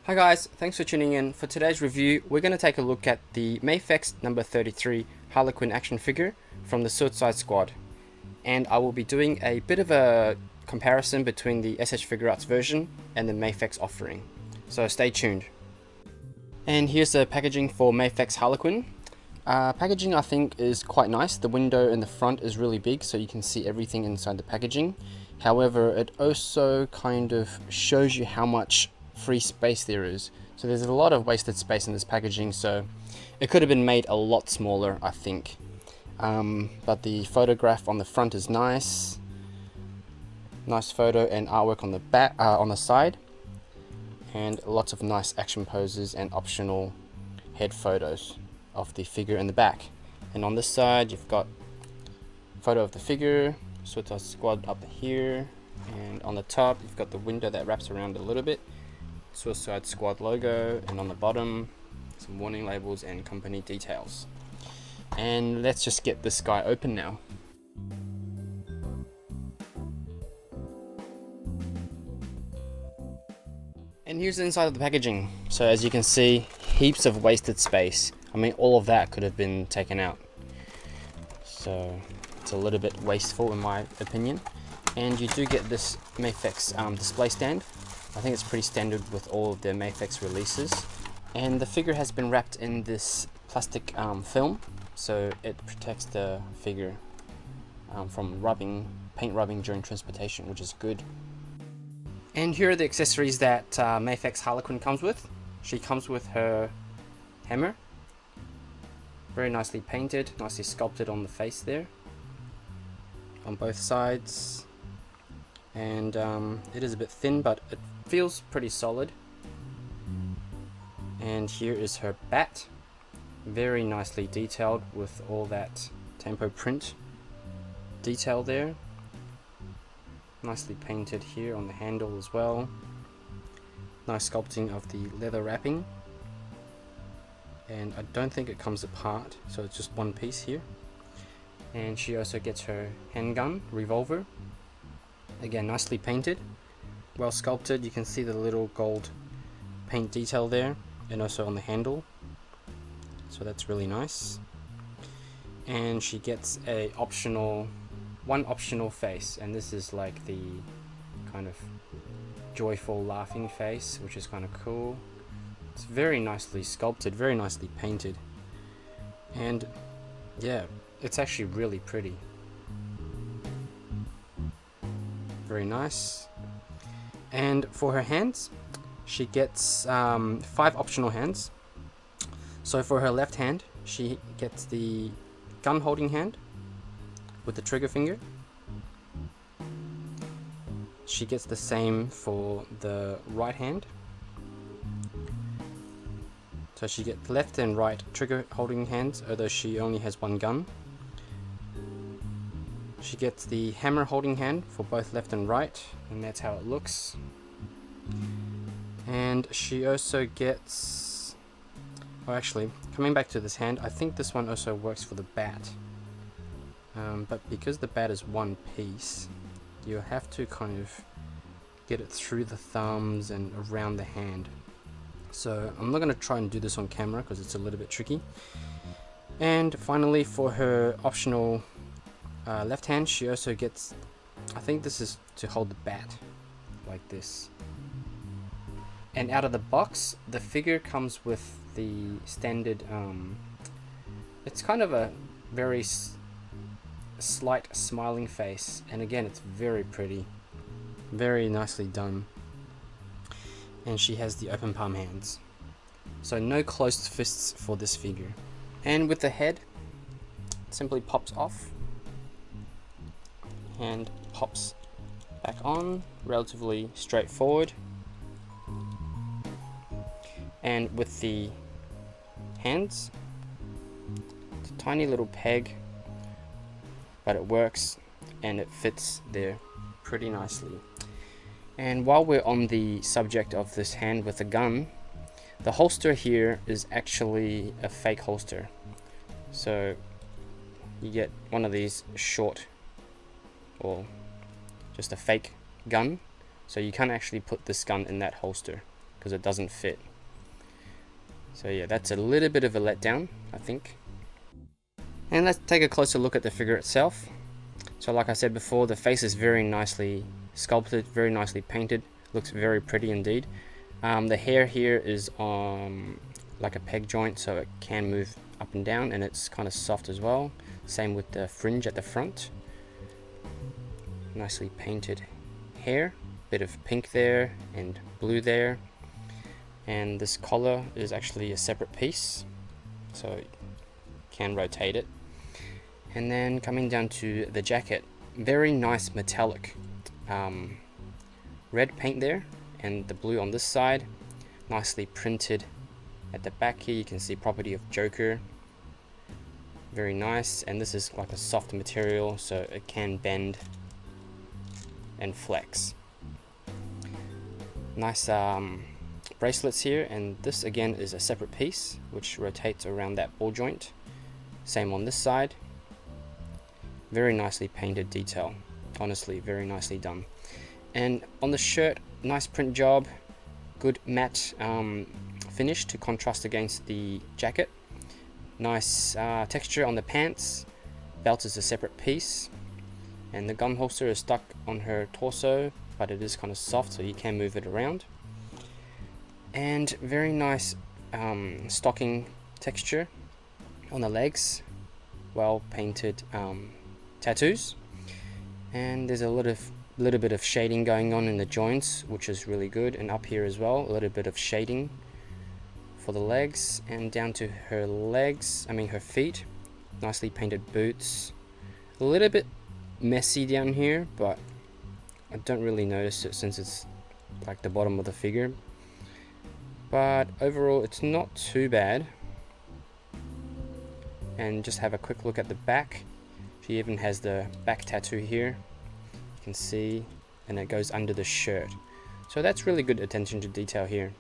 Hi guys, thanks for tuning in. For today's review, we're going to take a look at the MAFEX number 33 Harley Quinn action figure from the Suicide Squad. And I will be doing a bit of a comparison between the S.H.Figuarts version and the MAFEX offering. So stay tuned. And here's the packaging for Mafex Harley Quinn. Packaging I think is quite nice. The window in the front is really big so you can see everything inside the packaging. However, it also kind of shows you how much free space there is. So there's a lot of wasted space in this packaging, so it could have been made a lot smaller, I think. But the photograph on the front is nice. Nice photo and artwork on the back, on the side, and lots of nice action poses and optional head photos of the figure in the back. And on this side, you've got a photo of the figure, Suicide Squad up here, and on the top, you've got the window that wraps around a little bit. Suicide Squad logo, and on the bottom some warning labels and company details. And let's just get this guy open now. And here's the inside of the packaging. So as you can see, heaps of wasted space. I mean, all of that could have been taken out, so it's a little bit wasteful in my opinion. And you do get this Mafex display stand. I think it's pretty standard with all of their Mafex releases. And the figure has been wrapped in this plastic film, so it protects the figure from paint rubbing during transportation, which is good. And here are the accessories that Mafex Harley Quinn comes with. She comes with her hammer, very nicely painted, nicely sculpted on the face there, on both sides. And it is a bit thin, but it feels pretty solid. And here is her bat, very nicely detailed with all that tempo print detail there. Nicely painted here on the handle as well. Nice sculpting of the leather wrapping. And I don't think it comes apart, so it's just one piece here. And she also gets her handgun, revolver. Again, nicely painted, well sculpted. You can see the little gold paint detail there, and also on the handle, so that's really nice. And she gets one optional face, and this is like the kind of joyful laughing face, which is kind of cool. It's very nicely sculpted, very nicely painted, and yeah, it's actually really pretty. Very nice. And for her hands, she gets 5 optional hands. So for her left hand, she gets the gun holding hand with the trigger finger. She gets the same for the right hand. So she gets left and right trigger holding hands, although she only has one gun. She gets the hammer holding hand for both left and right, and that's how it looks. And she also gets, oh actually, coming back to this hand, I think this one also works for the bat. But because the bat is one piece, you have to kind of get it through the thumbs and around the hand. So I'm not going to try and do this on camera because it's a little bit tricky. And finally, for her optional left hand, she also gets, I think this is to hold the bat, like this. And out of the box, the figure comes with the standard, it's kind of a very slight smiling face, and again, it's very pretty, very nicely done. And she has the open palm hands, so no closed fists for this figure. And with the head, it simply pops off and pops back on, relatively straightforward. And with the hands, it's a tiny little peg, but it works and it fits there pretty nicely. And while we're on the subject of this hand with a gun, the holster here is actually a fake holster. So you get one of these short, or just a fake gun, so you can't actually put this gun in that holster because it doesn't fit. So yeah, that's a little bit of a letdown, I think. And let's take a closer look at the figure itself. So like I said before, the face is very nicely sculpted, very nicely painted, looks very pretty indeed. The hair here is like a peg joint, so it can move up and down, and it's kind of soft as well. Same with the fringe at the front. Nicely painted hair, bit of pink there and blue there. And this collar is actually a separate piece, so you can rotate it. And then coming down to the jacket, very nice metallic red paint there, and the blue on this side, nicely printed. At the back here you can see property of Joker, very nice, and this is like a soft material, so it can bend and flex. Nice bracelets here, and this again is a separate piece which rotates around that ball joint. Same on this side. Very nicely painted detail, honestly very nicely done. And on the shirt, nice print job, good matte finish to contrast against the jacket. Nice texture on the pants. Belt is a separate piece, and the gun holster is stuck on her torso, but it is kind of soft, so you can move it around. And very nice stocking texture on the legs, well painted tattoos, and there's a little bit of shading going on in the joints, which is really good, and up here as well, a little bit of shading for the legs, and down to her legs, her feet, nicely painted boots. A little bit messy down here, but I don't really notice it since it's like the bottom of the figure. But overall it's not too bad. And just have a quick look at the back. She even has the back tattoo here, you can see, and it goes under the shirt. So that's really good attention to detail here.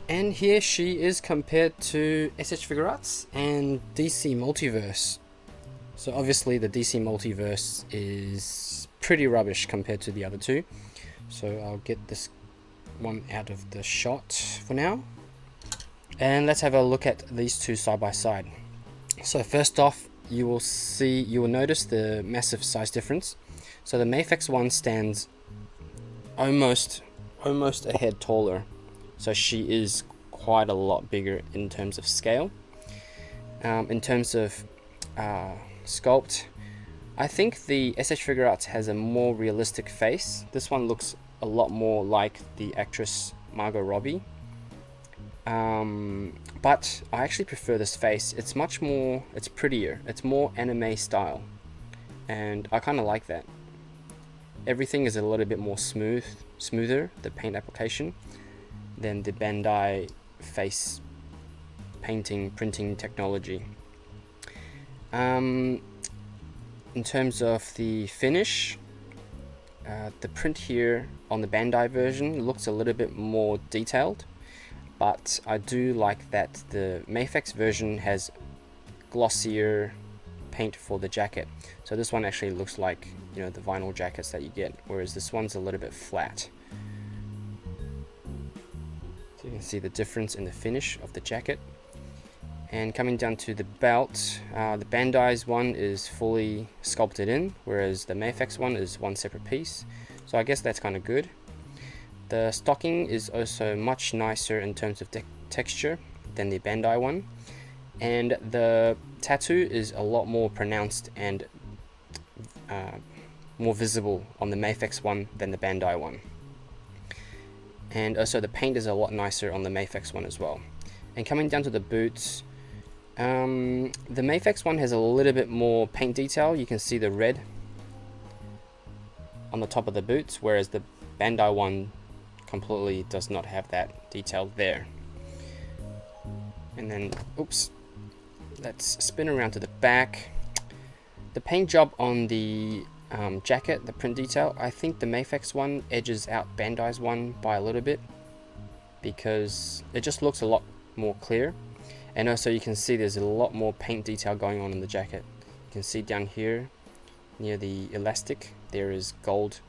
And here she is compared to S.H.Figuarts and DC Multiverse. So obviously the DC Multiverse is pretty rubbish compared to the other two. So I'll get this one out of the shot for now. And let's have a look at these two side by side. So first off, you will notice the massive size difference. So the Mafex one stands almost a head taller. So she is quite a lot bigger in terms of scale. In terms of sculpt, I think the S.H.Figuarts has a more realistic face. This one looks a lot more like the actress Margot Robbie. But I actually prefer this face. It's prettier, it's more anime style, and I kind of like that. Everything is a little bit more smoother, the paint application, than the Bandai face printing technology. In terms of the finish, the print here on the Bandai version looks a little bit more detailed, but I do like that the Mafex version has glossier paint for the jacket. So this one actually looks like, the vinyl jackets that you get, whereas this one's a little bit flat. So you can see the difference in the finish of the jacket. And coming down to the belt, the Bandai's one is fully sculpted in, whereas the Mafex one is one separate piece. So I guess that's kind of good. The stocking is also much nicer in terms of texture than the Bandai one. And the tattoo is a lot more pronounced and more visible on the Mafex one than the Bandai one. And also the paint is a lot nicer on the Mafex one as well. And coming down to the boots, the Mafex one has a little bit more paint detail. You can see the red on the top of the boots, whereas the Bandai one completely does not have that detail there. And then, let's spin around to the back. The paint job on the jacket, the print detail, I think the Mafex one edges out Bandai's one by a little bit, because it just looks a lot more clear. And also you can see there's a lot more paint detail going on in the jacket. You can see down here near the elastic there is gold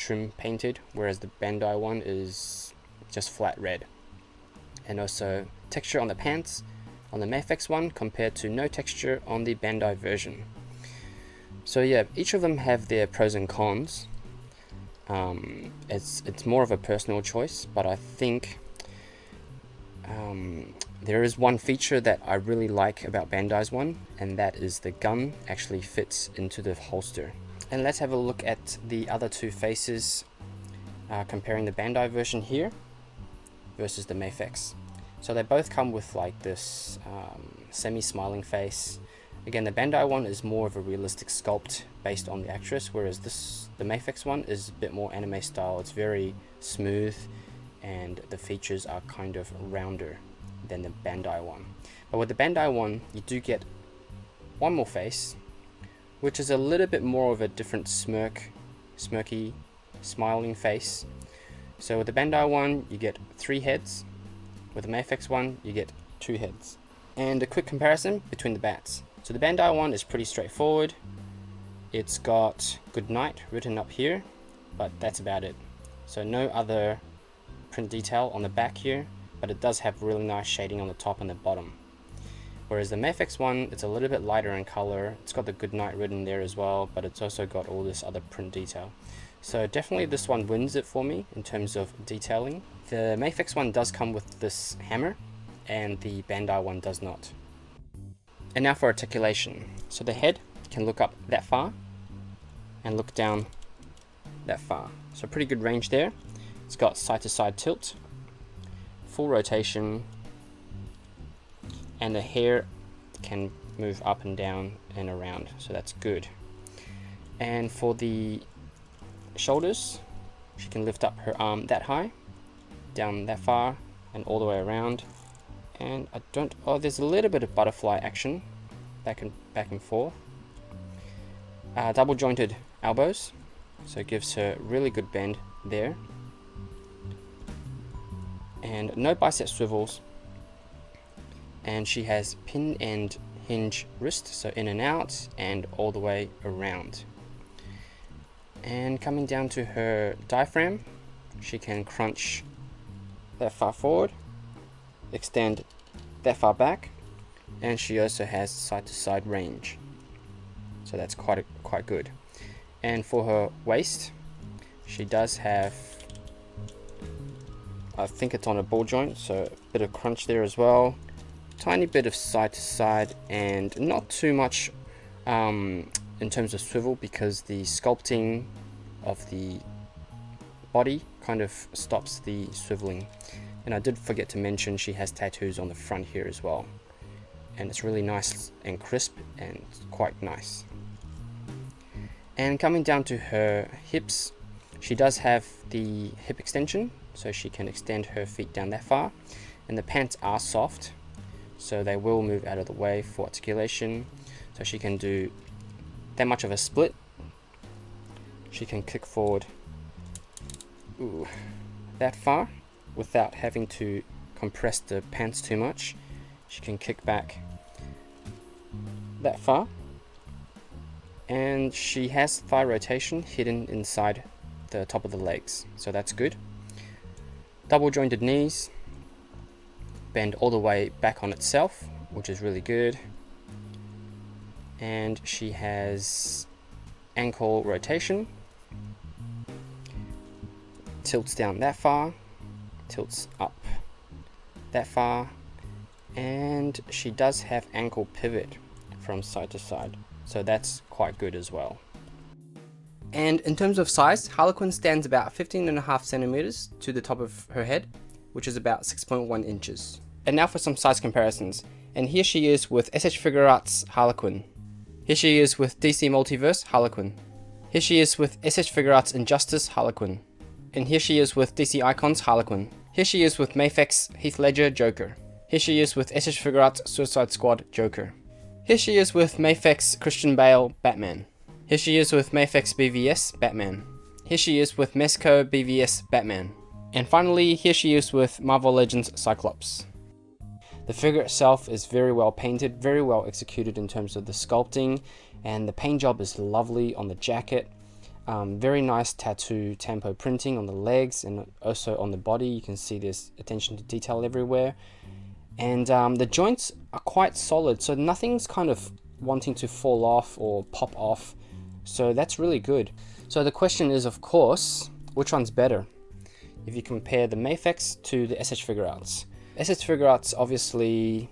trim painted, whereas the Bandai one is just flat red. And also texture on the pants on the Mafex one compared to no texture on the Bandai version. So yeah, each of them have their pros and cons. It's more of a personal choice, but I think there is one feature that I really like about Bandai's one, and that is the gun actually fits into the holster. And let's have a look at the other two faces, comparing the Bandai version here versus the Mafex. So they both come with like this semi-smiling face. Again, the Bandai one is more of a realistic sculpt based on the actress, whereas the Mafex one is a bit more anime style. It's very smooth and the features are kind of rounder than the Bandai one. But with the Bandai one, you do get one more face, which is a little bit more of a different smirky, smiling face. So with the Bandai one, you get 3 heads. With the Mafex one, you get 2 heads. And a quick comparison between the bats. So the Bandai one is pretty straightforward. It's got good night written up here, but that's about it. So no other print detail on the back here, but it does have really nice shading on the top and the bottom. Whereas the Mafex one, it's a little bit lighter in color. It's got the good night written there as well, but it's also got all this other print detail. So definitely this one wins it for me in terms of detailing. The Mafex one does come with this hammer, and the Bandai one does not. And now for articulation. So the head can look up that far and look down that far. So pretty good range there. It's got side to side tilt, full rotation, and the hair can move up and down and around, so that's good. And for the shoulders, she can lift up her arm that high, down that far, and all the way around. And there's a little bit of butterfly action back and forth. Double jointed elbows, so it gives her really good bend there. And no bicep swivels. And she has pin and hinge wrist, so in and out and all the way around. And coming down to her diaphragm, she can crunch that far forward, extend that far back, and she also has side to side range, so that's quite good. And for her waist, she does have, I think it's on a ball joint, so a bit of crunch there as well, tiny bit of side to side, and not too much in terms of swivel, because the sculpting of the body kind of stops the swiveling. And I did forget to mention she has tattoos on the front here as well, and it's really nice and crisp and quite nice. And coming down to her hips, she does have the hip extension, so she can extend her feet down that far, and the pants are soft, so they will move out of the way for articulation, so she can do that much of a split. She can kick forward that far without having to compress the pants too much. She can kick back that far, and she has thigh rotation hidden inside the top of the legs, so that's good. Double jointed knees, bend all the way back on itself, which is really good. And she has ankle rotation, tilts down that far, tilts up that far, and she does have ankle pivot from side to side, so that's quite good as well. And in terms of size, Harley Quinn stands about 15.5 centimeters to the top of her head, which is about 6.1 inches. And now for some size comparisons. And here she is with S.H.Figuarts Harley Quinn. Here she is with DC Multiverse Harley Quinn. Here she is with S.H.Figuarts Injustice Harley Quinn. And here she is with DC Icons Harley Quinn. Here she is with Mafex Heath Ledger Joker. Here she is with S.H.Figuarts Suicide Squad Joker. Here she is with Mafex Christian Bale Batman. Here she is with Mafex BVS Batman. Here she is with Mezco BVS Batman. And finally, here she is with Marvel Legends Cyclops. The figure itself is very well painted, very well executed in terms of the sculpting, and the paint job is lovely on the jacket. Very nice tattoo tempo printing on the legs and also on the body. You can see there's attention to detail everywhere. And the joints are quite solid, so nothing's kind of wanting to fall off or pop off. So that's really good. So the question is, of course, which one's better? If you compare the Mafex to the S.H.Figuarts. S.H.Figuarts obviously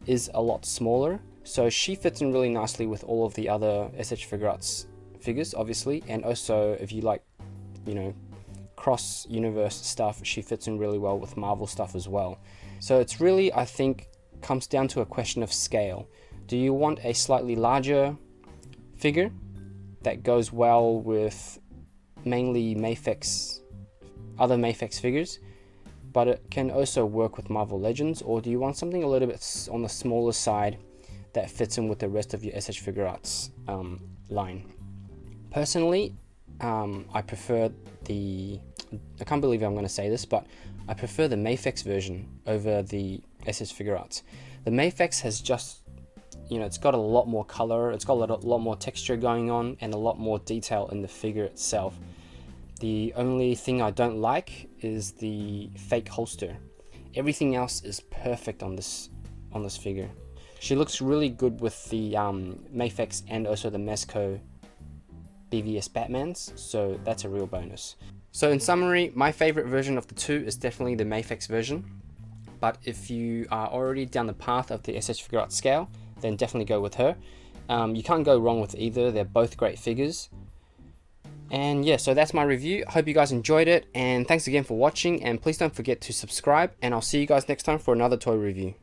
is a lot smaller, so she fits in really nicely with all of the other S.H.Figuarts figures, obviously, and also if you like, you know, cross universe stuff, she fits in really well with Marvel stuff as well. So it's really, I think, comes down to a question of scale. Do you want a slightly larger figure that goes well with mainly Mafex, other Mafex figures, but it can also work with Marvel Legends, or do you want something a little bit on the smaller side that fits in with the rest of your S.H.Figuarts line? Personally, I prefer I can't believe I'm going to say this, but I prefer the Mafex version over the S.H.Figuarts. The Mafex has just, you know, it's got a lot more color, it's got a lot more texture going on, and a lot more detail in the figure itself. The only thing I don't like is the fake holster. Everything else is perfect on this figure. She looks really good with the Mafex and also the Mezco BVS Batmans, so that's a real bonus. So in summary, my favorite version of the two is definitely the Mafex version, but if you are already down the path of the S.H.Figuarts scale, then definitely go with her. You can't go wrong with either, they're both great figures. And yeah, so that's my review. I hope you guys enjoyed it, and thanks again for watching, and please don't forget to subscribe, and I'll see you guys next time for another toy review.